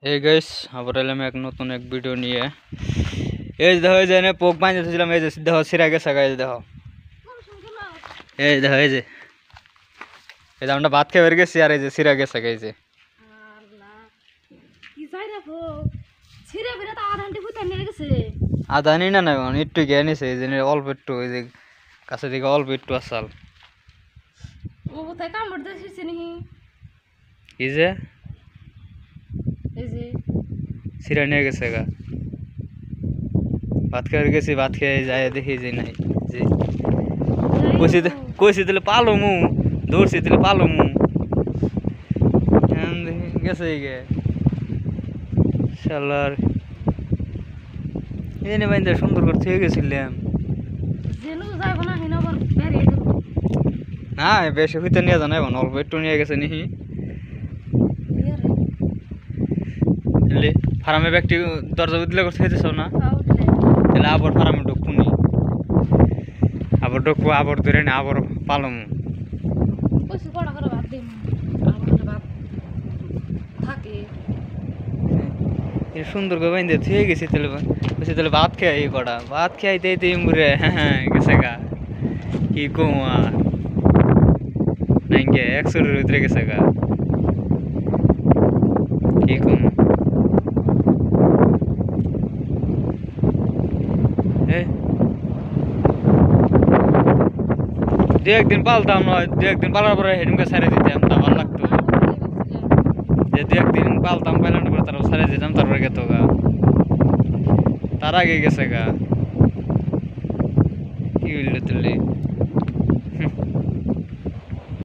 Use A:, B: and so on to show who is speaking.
A: এই গাইস আবার এলাম এক নতুন এক ভিডিও নিয়ে। এই যে দেখো, এই যে এনে পোক বাঁধতেছিলাম, এই যে দেখো সিরা গেছে গাইস, দেখো এই দেখো, এই যে আমরা ভাত খেয়ে বের গেছি আর এই যে সিরা গেছে গাইস। আধা নি না একটু গিয়ে নিছে, এই যে অল্প একটু, এই যে কাছে দিকে অল্প একটু আসাল এই যে সিরা নিয়ে গেছে গা। ভাত খেয়ে গেছি, ভাত খেয়ে যায় দেখি যে নাই, যে কইছি দিলে পালো মু, দৌড়ছি দিলে পালো মু গেছে গে শালার। এনে বাইন্দা সুন্দর করে থেকে গেছিলাম না, বেশি হইতে নিয়ে জানাই অল্প একটু নিয়ে গেছে নিহি। ফার্মে ব্যক্তি দরজা উঠলে করতে হইতেছ না, তাহলে আবার ফার্মে ঢুকবো নি, আবার ঢুকবো, আবার ধরে না আবার পালম সুন্দর করে বাইন্দে থুয়ে গেছি। তাহলে বলছি তাহলে ভাত খেয়ে এই কটা ভাত খেয়ে আইতে মুড়ে হ্যাঁ গেছে গা। কি কম আর নাই গে 100-এর ভিতরে গেছে গা। কি কম দু একদিন পালতাম, নয় দু একদিন পালার পরে হেডুমকে ছাড়ে দিতাম, তা ভালো লাগতো। যে দু একদিন পালতাম, পাইলানোর পরে তারপর ছাড়ে দিতাম, তারপরে গেত গা, তার আগে গেছে গা। কি হইল তুলি